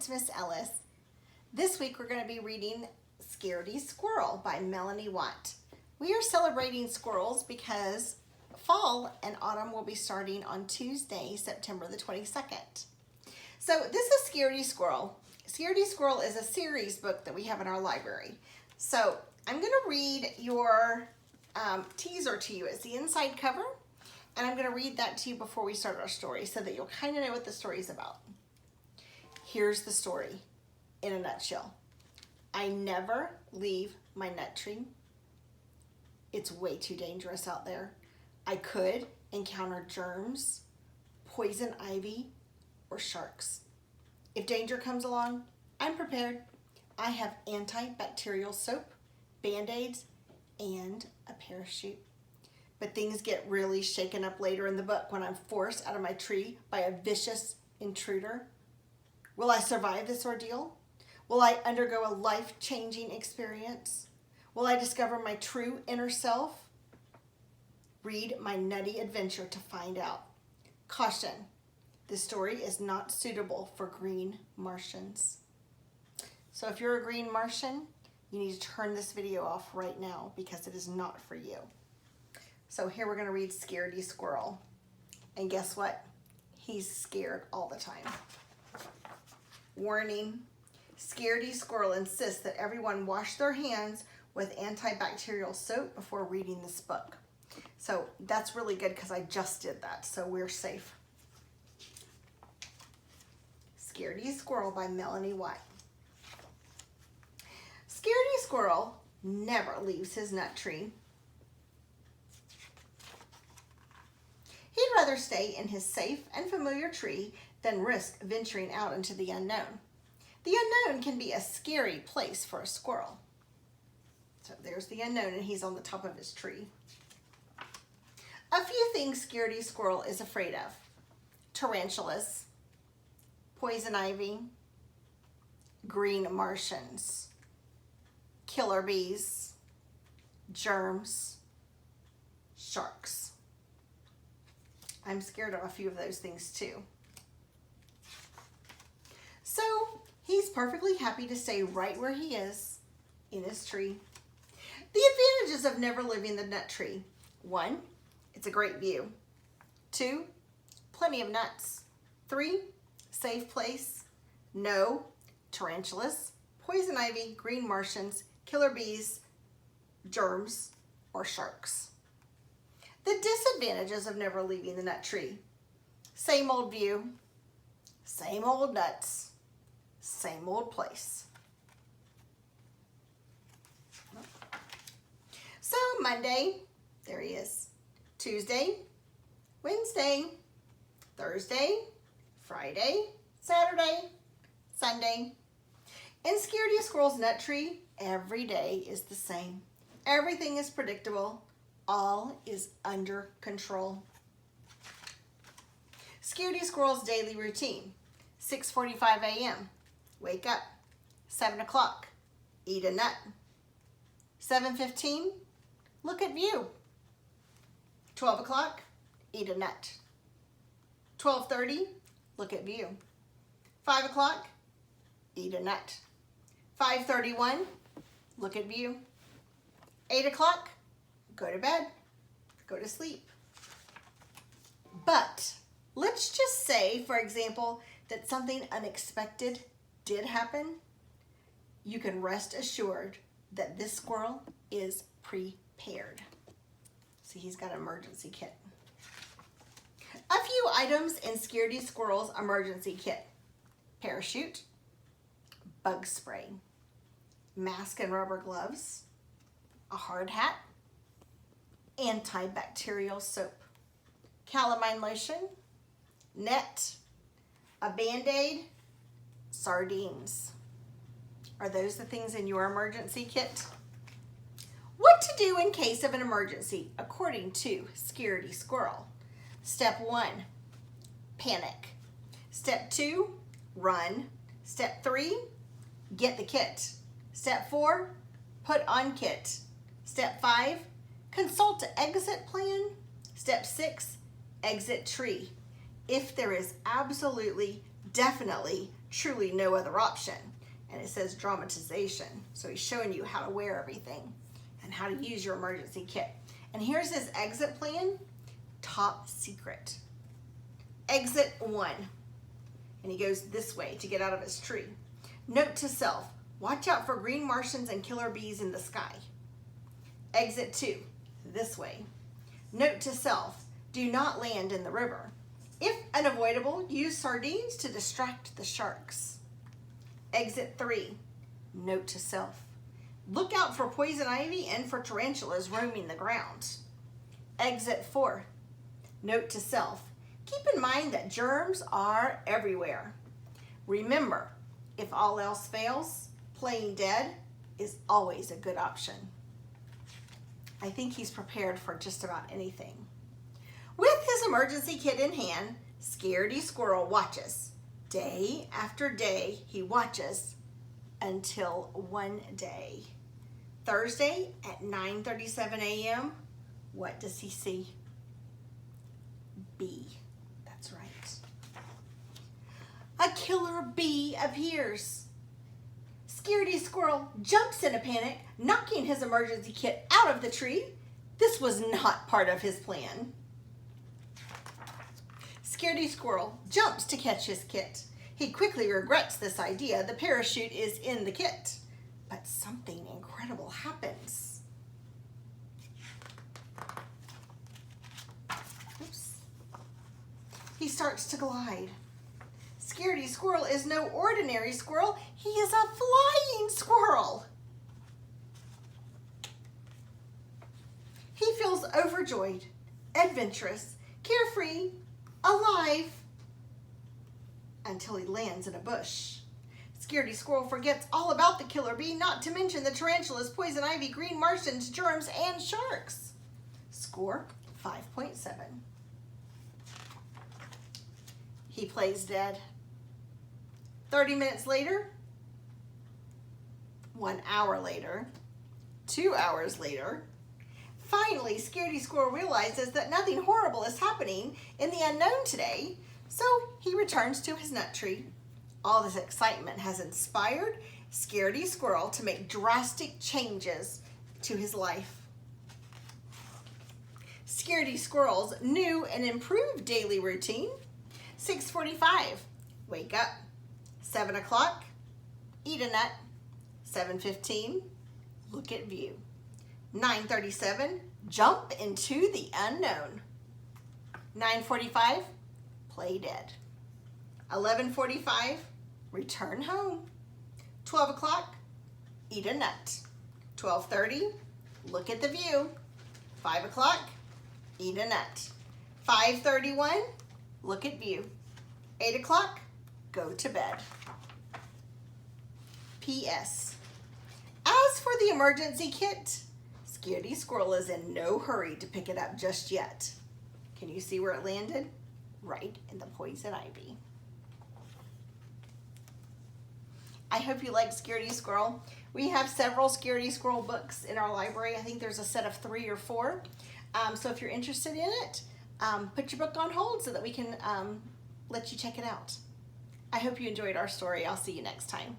it's Miss Ellis. This week we're going to be reading Scaredy Squirrel by Melanie Watt. We are celebrating squirrels because fall and autumn will be starting on Tuesday, September the 22nd. So this is Scaredy Squirrel. Scaredy Squirrel is a series book that we have in our library. So I'm going to read your teaser to you. It's the inside cover, and I'm going to read that to you before we start our story so that you'll kind of know what the story is about. Here's the story in a nutshell. I never leave my nut tree. It's way too dangerous out there. I could encounter germs, poison ivy, or sharks. If danger comes along, I'm prepared. I have antibacterial soap, Band-Aids, and a parachute. But things get really shaken up later in the book when I'm forced out of my tree by a vicious intruder. Will I survive this ordeal? Will I undergo a life-changing experience? Will I discover my true inner self? Read my nutty adventure to find out. Caution, this story is not suitable for green Martians. So if you're a green Martian, you need to turn this video off right now because it is not for you. So here we're going to read Scaredy Squirrel. And guess what? He's scared all the time. Warning, Scaredy Squirrel insists that everyone wash their hands with antibacterial soap before reading this book. So that's really good because I just did that, so we're safe. Scaredy Squirrel by Melanie Watt. Scaredy Squirrel never leaves his nut tree. He'd rather stay in his safe and familiar tree than risk venturing out into the unknown. The unknown can be a scary place for a squirrel. So there's the unknown, and he's on the top of his tree. A few things Scaredy Squirrel is afraid of: tarantulas, poison ivy, green Martians, killer bees, germs, sharks. I'm scared of a few of those things too. So he's perfectly happy to stay right where he is, in his tree. The advantages of never leaving the nut tree: 1, it's a great view. 2, plenty of nuts. 3, safe place. No tarantulas, poison ivy, green Martians, killer bees, germs, or sharks. The disadvantages of never leaving the nut tree: same old view, same old nuts, same old place. So Monday, there he is. Tuesday, Wednesday, Thursday, Friday, Saturday, Sunday. In Scaredy Squirrel's nut tree, every day is the same. Everything is predictable. All is under control. Scaredy Squirrel's daily routine: 6:45 a.m. Wake up. 7 o'clock. Eat a nut. 7:15. Look at view. 12 o'clock. Eat a nut. 12:30. Look at view. 5 o'clock. Eat a nut. 5:31. Look at view. 8 o'clock. Go to bed. Go to sleep. But let's just say, for example, that something unexpected did happen. You can rest assured that this squirrel is prepared. See, he's got an emergency kit. A few items in Scaredy Squirrel's emergency kit: parachute, bug spray, mask and rubber gloves, a hard hat, antibacterial soap, calamine lotion, net, a Band-Aid, sardines. Are those the things in your emergency kit? What to do in case of an emergency, according to Scaredy Squirrel. Step 1, panic. Step 2, run. Step 3, get the kit. Step 4, put on kit. Step 5, consult an exit plan. Step 6, exit tree. If there is absolutely, definitely truly no other option. And it says dramatization. So he's showing you how to wear everything and how to use your emergency kit. And here's his exit plan, top secret. Exit 1. And he goes this way to get out of his tree. Note to self, watch out for green Martians and killer bees in the sky. Exit 2, this way. Note to self, do not land in the river. If unavoidable, use sardines to distract the sharks. Exit 3, note to self. Look out for poison ivy and for tarantulas roaming the ground. Exit 4, note to self. Keep in mind that germs are everywhere. Remember, if all else fails, playing dead is always a good option. I think he's prepared for just about anything. With his emergency kit in hand, Scaredy Squirrel watches. Day after day, he watches until one day. Thursday at 9:37 a.m., what does he see? Bee. That's right. A killer bee appears. Scaredy Squirrel jumps in a panic, knocking his emergency kit out of the tree. This was not part of his plan. Scaredy Squirrel jumps to catch his kit. He quickly regrets this idea. The parachute is in the kit. But something incredible happens. Oops. He starts to glide. Scaredy Squirrel is no ordinary squirrel. He is a flying squirrel. He feels overjoyed, adventurous, carefree, alive, until he lands in a bush. Scaredy Squirrel forgets all about the killer bee, not to mention the tarantulas, poison ivy, green Martians, germs, and sharks. Score 5.7. He plays dead. 30 minutes later, 1 hour later, 2 hours later, finally, Scaredy Squirrel realizes that nothing horrible is happening in the unknown today, so he returns to his nut tree. All this excitement has inspired Scaredy Squirrel to make drastic changes to his life. Scaredy Squirrel's new and improved daily routine: 6:45, wake up. 7 o'clock, eat a nut. 7:15, look at view. 9:37, jump into the unknown. 9:45, play dead. 11:45, return home. 12 o'clock, eat a nut. 12:30, look at the view. 5 o'clock, eat a nut. 5:31, look at view. 8 o'clock, go to bed. P.S. As for the emergency kit, Scaredy Squirrel is in no hurry to pick it up just yet. Can you see where it landed? Right in the poison ivy. I hope you like Scaredy Squirrel. We have several Scaredy Squirrel books in our library. I think there's a set of 3 or 4. So if you're interested in it, put your book on hold so that we can let you check it out. I hope you enjoyed our story. I'll see you next time.